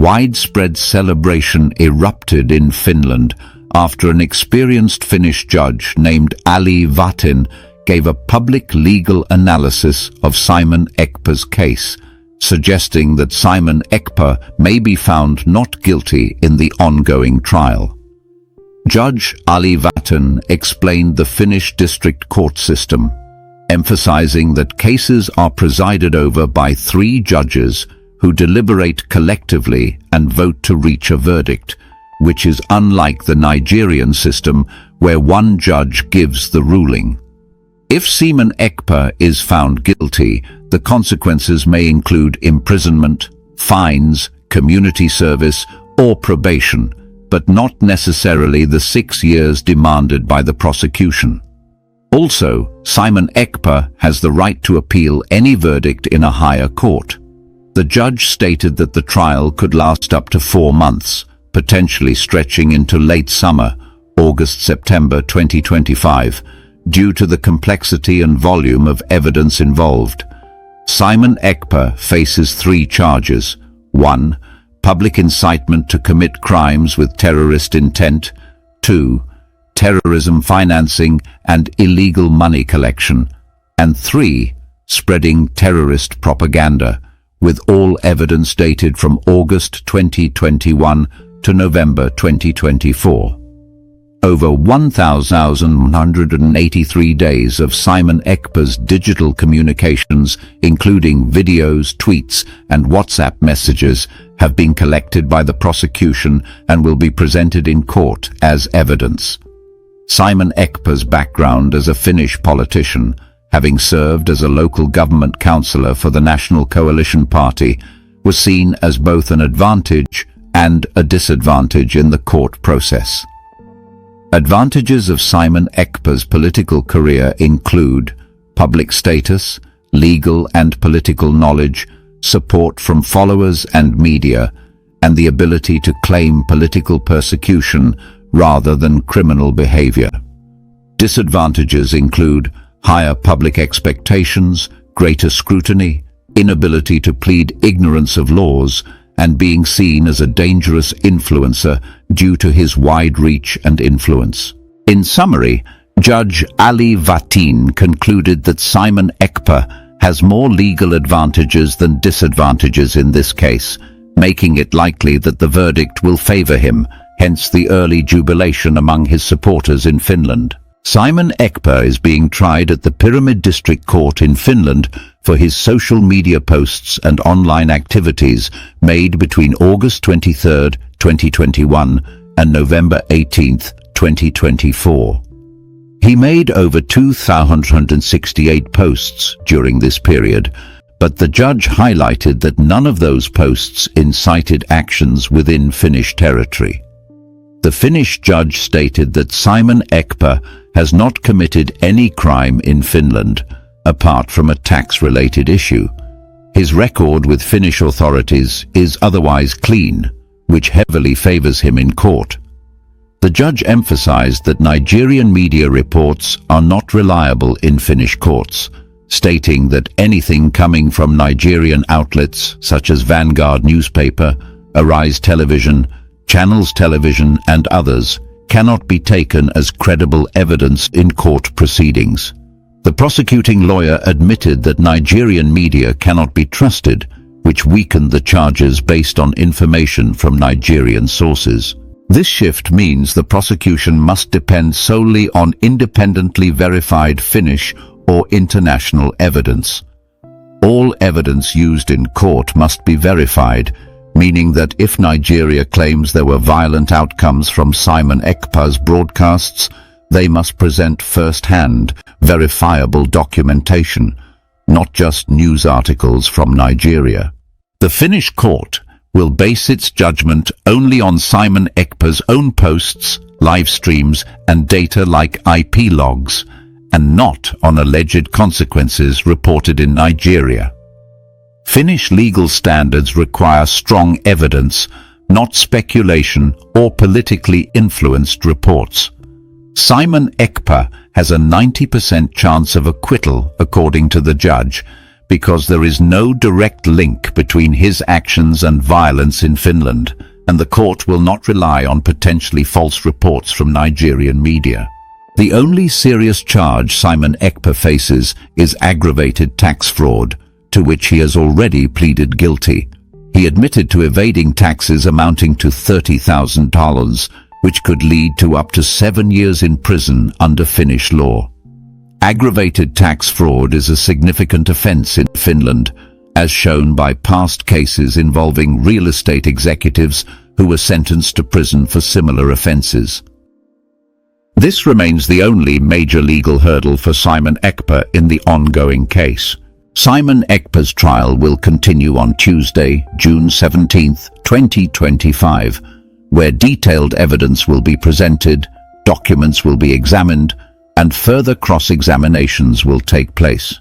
Widespread celebration erupted in Finland after an experienced Finnish judge named Ali Vatin gave a public legal analysis of Simon Ekpa's case, suggesting that Simon Ekpa may be found not guilty in the ongoing trial. Judge Ali Vatin explained the Finnish district court system, emphasizing that cases are presided over by 3 judges who deliberate collectively and vote to reach a verdict, which is unlike the Nigerian system where one judge gives the ruling. If Simon Ekpa is found guilty, the consequences may include imprisonment, fines, community service, or probation, but not necessarily the 6 years demanded by the prosecution. Also, Simon Ekpa has the right to appeal any verdict in a higher court. The judge stated that the trial could last up to 4 months, potentially stretching into late summer, August-September 2025, due to the complexity and volume of evidence involved. Simon Ekpa faces 3 charges. 1. Public incitement to commit crimes with terrorist intent. 2. Terrorism financing and illegal money collection. And 3. Spreading terrorist propaganda, with all evidence dated from August 2021 to November 2024. Over 1,183 days of Simon Ekpa's digital communications, including videos, tweets, and WhatsApp messages, have been collected by the prosecution and will be presented in court as evidence. Simon Ekpa's background as a Finnish politician, having served as a local government councillor for the National Coalition Party, was seen as both an advantage and a disadvantage in the court process. Advantages of Simon Ekpa's political career include public status, legal and political knowledge, support from followers and media, and the ability to claim political persecution rather than criminal behavior. Disadvantages include higher public expectations, greater scrutiny, inability to plead ignorance of laws, and being seen as a dangerous influencer due to his wide reach and influence. In summary, Judge Ali Vatin concluded that Simon Ekpa has more legal advantages than disadvantages in this case, making it likely that the verdict will favor him, hence the early jubilation among his supporters in Finland. Simon Ekpa is being tried at the Pyramid District Court in Finland for his social media posts and online activities made between August 23, 2021 and November 18, 2024. He made over 2,168 posts during this period, but the judge highlighted that none of those posts incited actions within Finnish territory. The Finnish judge stated that Simon Ekpa has not committed any crime in Finland, apart from a tax-related issue. His record with Finnish authorities is otherwise clean, which heavily favors him in court. The judge emphasized that Nigerian media reports are not reliable in Finnish courts, stating that anything coming from Nigerian outlets such as Vanguard newspaper, Arise Television, Channels Television and others cannot be taken as credible evidence in court proceedings. The prosecuting lawyer admitted that Nigerian media cannot be trusted, which weakened the charges based on information from Nigerian sources. This shift means the prosecution must depend solely on independently verified Finnish or international evidence. All evidence used in court must be verified, meaning that if Nigeria claims there were violent outcomes from Simon Ekpa's broadcasts, they must present first-hand, verifiable documentation, not just news articles from Nigeria. The Finnish court will base its judgment only on Simon Ekpa's own posts, live streams, and data like IP logs, and not on alleged consequences reported in Nigeria. Finnish legal standards require strong evidence, not speculation or politically influenced reports. Simon Ekpa has a 90% chance of acquittal, according to the judge, because there is no direct link between his actions and violence in Finland, and the court will not rely on potentially false reports from Nigerian media. The only serious charge Simon Ekpa faces is aggravated tax fraud, to which he has already pleaded guilty. He admitted to evading taxes amounting to $30,000, which could lead to up to 7 years in prison under Finnish law. Aggravated tax fraud is a significant offence in Finland, as shown by past cases involving real estate executives who were sentenced to prison for similar offences. This remains the only major legal hurdle for Simon Ekpa in the ongoing case. Simon Ekpa's trial will continue on Tuesday, June 17, 2025, where detailed evidence will be presented, documents will be examined, and further cross-examinations will take place.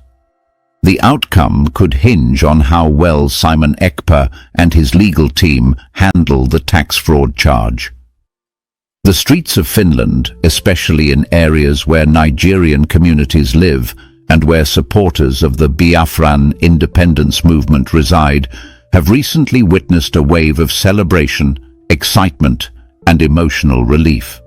The outcome could hinge on how well Simon Ekpa and his legal team handle the tax fraud charge. The streets of Finland, especially in areas where Nigerian communities live and where supporters of the Biafran independence movement reside, have recently witnessed a wave of celebration, excitement, and emotional relief.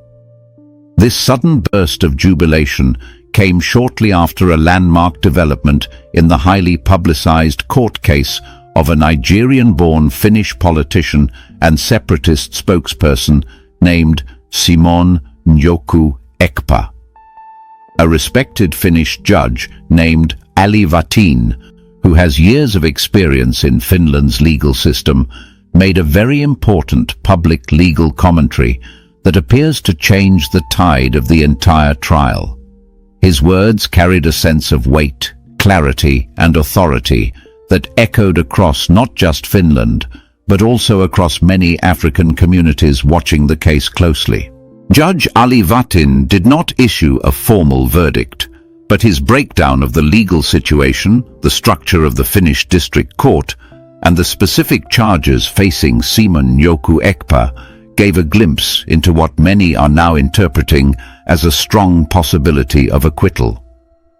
This sudden burst of jubilation came shortly after a landmark development in the highly publicized court case of a Nigerian-born Finnish politician and separatist spokesperson named Simon Njoku Ekpa. A respected Finnish judge named Ali Vatin, who has years of experience in Finland's legal system, made a very important public legal commentary that appears to change the tide of the entire trial. His words carried a sense of weight, clarity, and authority that echoed across not just Finland, but also across many African communities watching the case closely. Judge Ali Vatin did not issue a formal verdict, but his breakdown of the legal situation, the structure of the Finnish district court, and the specific charges facing Simon Njoku Ekpa gave a glimpse into what many are now interpreting as a strong possibility of acquittal.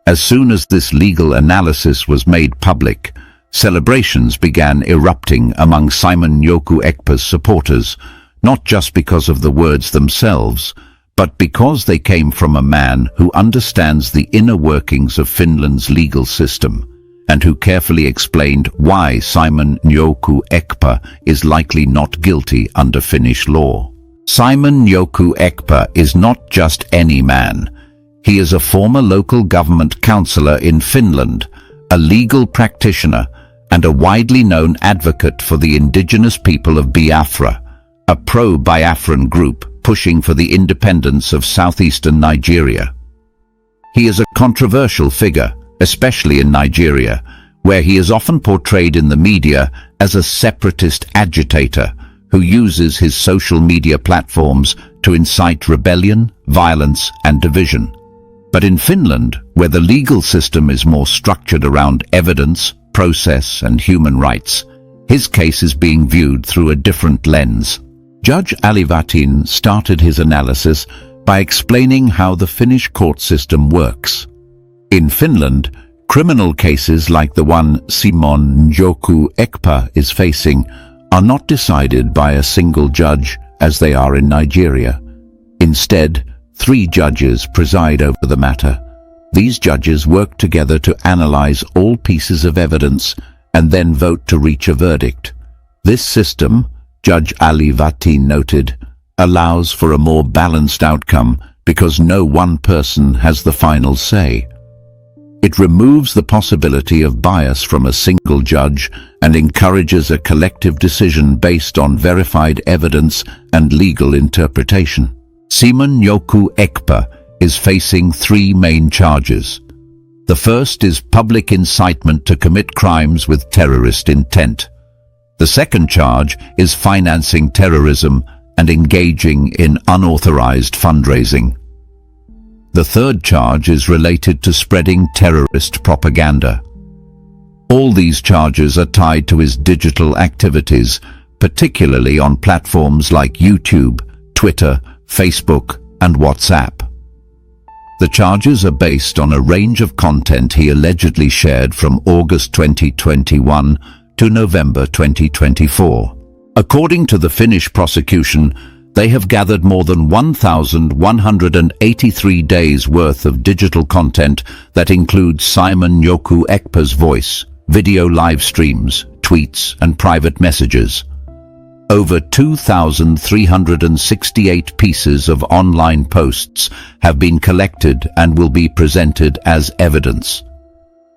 As soon as this legal analysis was made public, celebrations began erupting among Simon Njoku Ekpa's supporters, not just because of the words themselves, but because they came from a man who understands the inner workings of Finland's legal system, and who carefully explained why Simon Njoku Ekpa is likely not guilty under Finnish law. Simon Njoku Ekpa is not just any man. He is a former local government councillor in Finland, a legal practitioner, and a widely known advocate for the indigenous people of Biafra, a pro-Biafran group pushing for the independence of southeastern Nigeria. He is a controversial figure, especially in Nigeria, where he is often portrayed in the media as a separatist agitator who uses his social media platforms to incite rebellion, violence, and division. But in Finland, where the legal system is more structured around evidence, process, and human rights, his case is being viewed through a different lens. Judge Ali Vatin started his analysis by explaining how the Finnish court system works. In Finland, criminal cases like the one Simon Njoku Ekpa is facing are not decided by a single judge as they are in Nigeria. Instead, 3 judges preside over the matter. These judges work together to analyze all pieces of evidence and then vote to reach a verdict. This system, Judge Ali Vatin noted, allows for a more balanced outcome because no one person has the final say. It removes the possibility of bias from a single judge and encourages a collective decision based on verified evidence and legal interpretation. Simon Njoku Ekpa is facing 3 main charges. The first is public incitement to commit crimes with terrorist intent. The second charge is financing terrorism and engaging in unauthorized fundraising. The third charge is related to spreading terrorist propaganda. All these charges are tied to his digital activities, particularly on platforms like YouTube, Twitter, Facebook, and WhatsApp. The charges are based on a range of content he allegedly shared from August 2021 to November 2024. According to the Finnish prosecution, they have gathered more than 1,183 days' worth of digital content that includes Simon Ekpa's voice, video live streams, tweets, and private messages. Over 2,368 pieces of online posts have been collected and will be presented as evidence.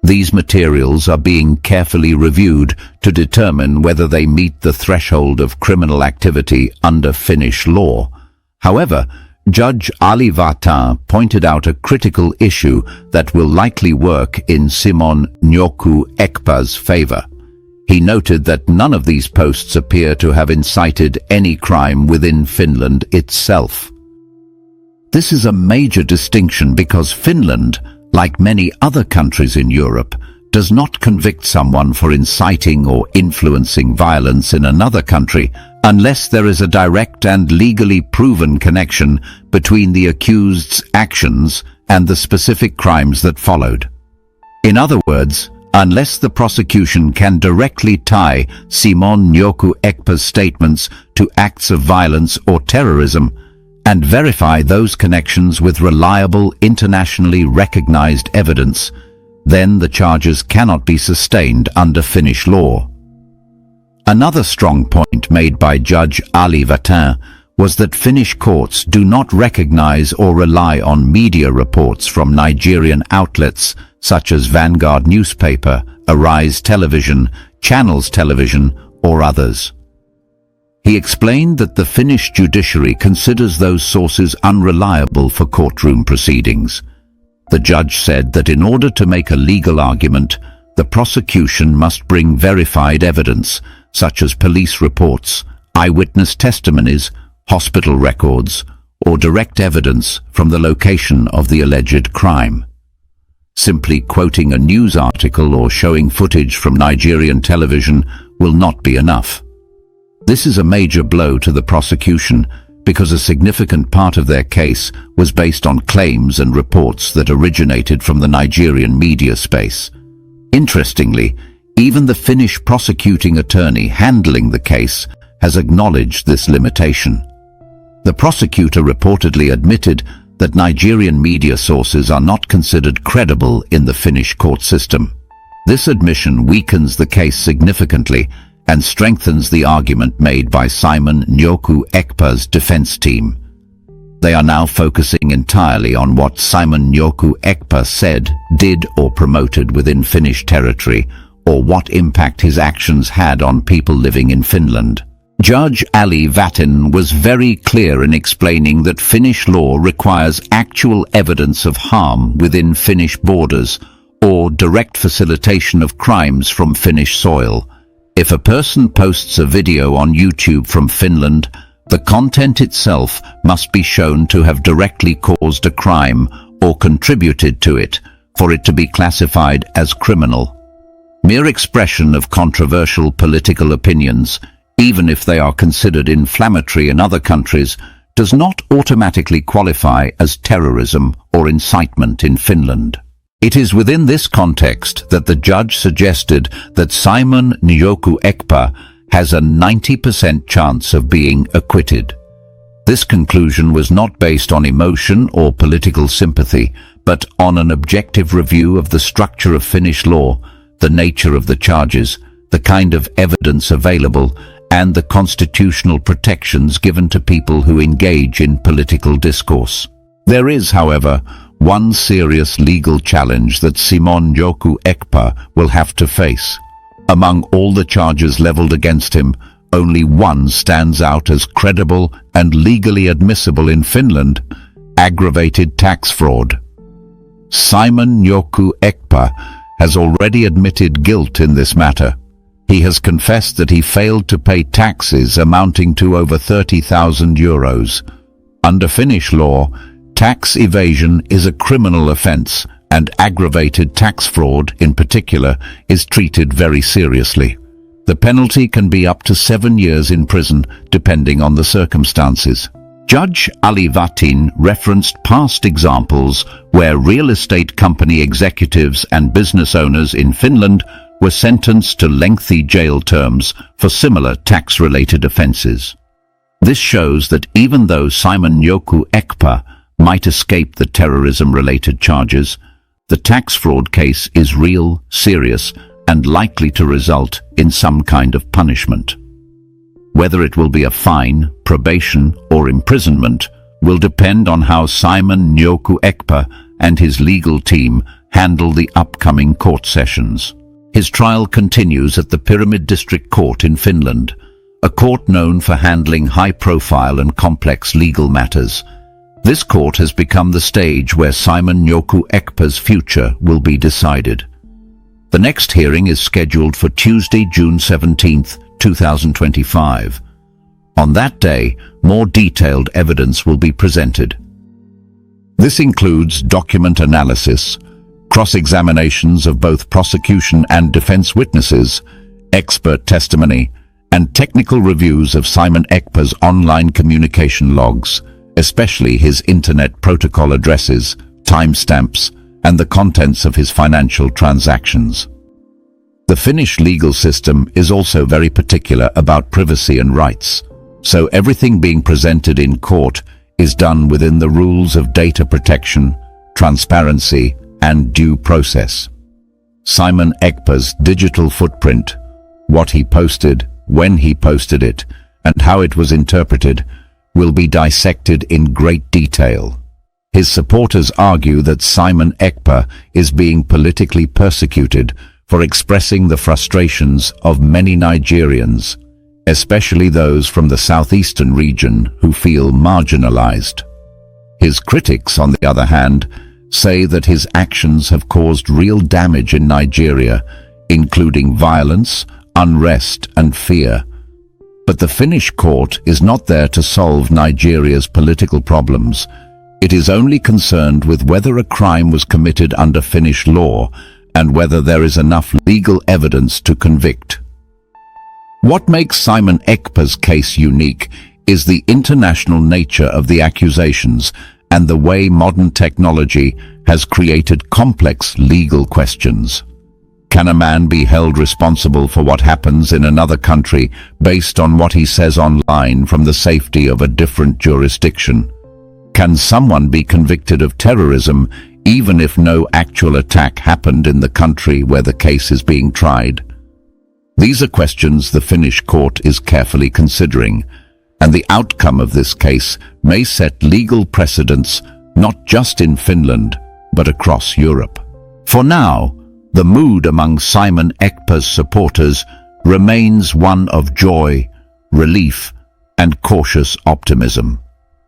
These materials are being carefully reviewed to determine whether they meet the threshold of criminal activity under Finnish law. However, Judge Ali Vatin pointed out a critical issue that will likely work in Simon Ekpa's favor. He noted that none of these posts appear to have incited any crime within Finland itself. This is a major distinction because Finland, like many other countries in Europe, does not convict someone for inciting or influencing violence in another country unless there is a direct and legally proven connection between the accused's actions and the specific crimes that followed. In other words, unless the prosecution can directly tie Simon Ekpa's statements to acts of violence or terrorism and verify those connections with reliable, internationally recognized evidence, then the charges cannot be sustained under Finnish law. Another strong point made by Judge Ali Vatin was that Finnish courts do not recognize or rely on media reports from Nigerian outlets such as Vanguard newspaper, Arise television, Channels television, or others. He explained that the Finnish judiciary considers those sources unreliable for courtroom proceedings. The judge said that in order to make a legal argument, the prosecution must bring verified evidence, such as police reports, eyewitness testimonies, hospital records, or direct evidence from the location of the alleged crime. Simply quoting a news article or showing footage from Nigerian television will not be enough. This is a major blow to the prosecution because a significant part of their case was based on claims and reports that originated from the Nigerian media space. Interestingly, even the Finnish prosecuting attorney handling the case has acknowledged this limitation. The prosecutor reportedly admitted that Nigerian media sources are not considered credible in the Finnish court system. This admission weakens the case significantly and strengthens the argument made by Simon Ekpa's defense team. They are now focusing entirely on what Simon Ekpa said, did, or promoted within Finnish territory, or what impact his actions had on people living in Finland. Judge Ali Vatin was very clear in explaining that Finnish law requires actual evidence of harm within Finnish borders or direct facilitation of crimes from Finnish soil. If a person posts a video on YouTube from Finland, the content itself must be shown to have directly caused a crime or contributed to it for it to be classified as criminal. Mere expression of controversial political opinions, even if they are considered inflammatory in other countries, does not automatically qualify as terrorism or incitement in Finland. It is within this context that the judge suggested that Simon Ekpa has a 90% chance of being acquitted. This conclusion was not based on emotion or political sympathy, but on an objective review of the structure of Finnish law, the nature of the charges, the kind of evidence available, and the constitutional protections given to people who engage in political discourse. There is, however, one serious legal challenge that Simon Ekpa will have to face. Among all the charges leveled against him, only one stands out as credible and legally admissible in Finland: aggravated tax fraud. Simon Ekpa has already admitted guilt in this matter. He has confessed that he failed to pay taxes amounting to over 30,000 euros. Under Finnish law, tax evasion is a criminal offence, and aggravated tax fraud, in particular, is treated very seriously. The penalty can be up to 7 years in prison, depending on the circumstances. Judge Ali Vatin referenced past examples where real estate company executives and business owners in Finland were sentenced to lengthy jail terms for similar tax-related offences. This shows that even though Simon Ekpa might escape the terrorism-related charges, the tax fraud case is real, serious, and likely to result in some kind of punishment. Whether it will be a fine, probation, or imprisonment will depend on how Simon Ekpa and his legal team handle the upcoming court sessions. His trial continues at the Pyramid District Court in Finland, a court known for handling high-profile and complex legal matters. This court has become the stage where Simon Ekpa's future will be decided. The next hearing is scheduled for Tuesday, June 17, 2025. On that day, more detailed evidence will be presented. This includes document analysis, cross-examinations of both prosecution and defense witnesses, expert testimony, and technical reviews of Simon Ekpa's online communication logs, especially his internet protocol addresses, timestamps, and the contents of his financial transactions. The Finnish legal system is also very particular about privacy and rights, so everything being presented in court is done within the rules of data protection, transparency, and due process. Simon Ekpa's digital footprint, what he posted, when he posted it, and how it was interpreted, will be dissected in great detail. His supporters argue that Simon Ekpa is being politically persecuted for expressing the frustrations of many Nigerians, especially those from the southeastern region who feel marginalized. His critics, on the other hand, say that his actions have caused real damage in Nigeria, including violence, unrest, and fear. But the Finnish court is not there to solve Nigeria's political problems. It is only concerned with whether a crime was committed under Finnish law and whether there is enough legal evidence to convict. What makes Simon Ekpa's case unique is the international nature of the accusations and the way modern technology has created complex legal questions. Can a man be held responsible for what happens in another country based on what he says online from the safety of a different jurisdiction? Can someone be convicted of terrorism even if no actual attack happened in the country where the case is being tried? These are questions the Finnish court is carefully considering, and the outcome of this case may set legal precedents not just in Finland, but across Europe. For now, the mood among Simon Ekpa's supporters remains one of joy, relief, and cautious optimism.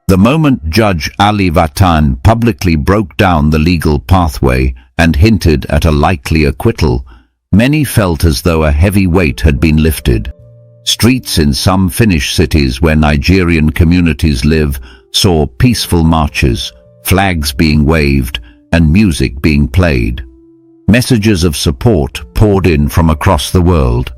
The moment Judge Ali Vatin publicly broke down the legal pathway and hinted at a likely acquittal, many felt as though a heavy weight had been lifted. Streets in some Finnish cities where Nigerian communities live saw peaceful marches, flags being waved, and music being played. Messages of support poured in from across the world,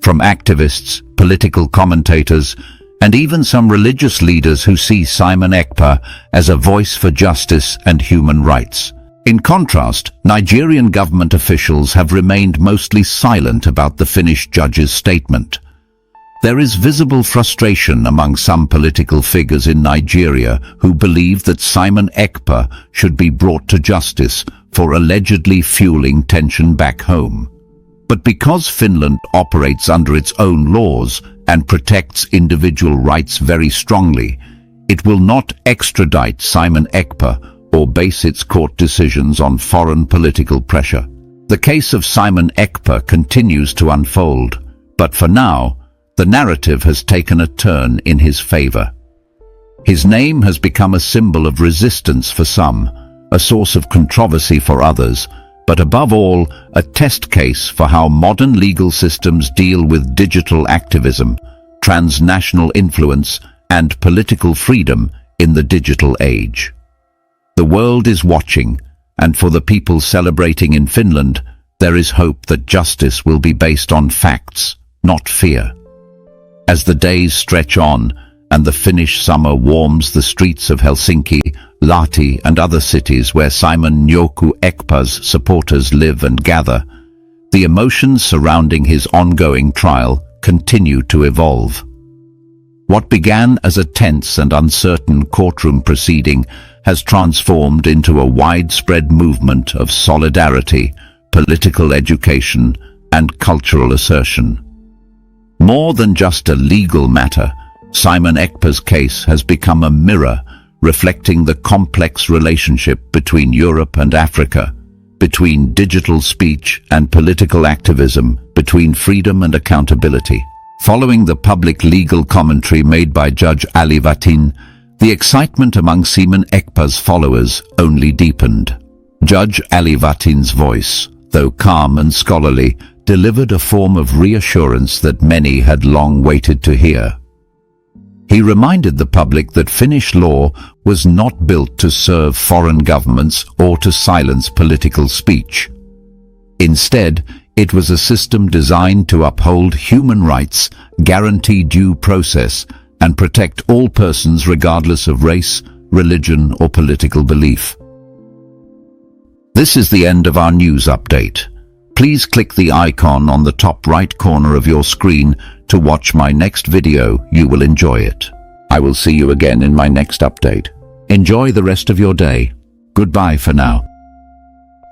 from activists, political commentators, and even some religious leaders who see Simon Ekpa as a voice for justice and human rights. In contrast, Nigerian government officials have remained mostly silent about the Finnish judge's statement. There is visible frustration among some political figures in Nigeria who believe that Simon Ekpa should be brought to justice for allegedly fueling tension back home. But because Finland operates under its own laws and protects individual rights very strongly, it will not extradite Simon Ekpa or base its court decisions on foreign political pressure. The case of Simon Ekpa continues to unfold, but for now, the narrative has taken a turn in his favor. His name has become a symbol of resistance for some, a source of controversy for others, but above all, a test case for how modern legal systems deal with digital activism, transnational influence, and political freedom in the digital age. The world is watching, and for the people celebrating in Finland, there is hope that justice will be based on facts, not fear. As the days stretch on, and the Finnish summer warms the streets of Helsinki, Lahti and other cities where Simon Nyoku Ekpa's supporters live and gather, the emotions surrounding his ongoing trial continue to evolve. What began as a tense and uncertain courtroom proceeding has transformed into a widespread movement of solidarity, political education, and cultural assertion. More than just a legal matter, Simon Ekpa's case has become a mirror reflecting the complex relationship between Europe and Africa, between digital speech and political activism, between freedom and accountability. Following the public legal commentary made by Judge Ali Vatin, the excitement among Simon Ekpa's followers only deepened. Judge Ali Vatin's voice, though calm and scholarly, delivered a form of reassurance that many had long waited to hear. He reminded the public that Finnish law was not built to serve foreign governments or to silence political speech. Instead, it was a system designed to uphold human rights, guarantee due process, and protect all persons regardless of race, religion, or political belief. This is the end of our news update. Please click the icon on the top right corner of your screen to watch my next video. You will enjoy it. I will see you again in my next update. Enjoy the rest of your day. Goodbye for now.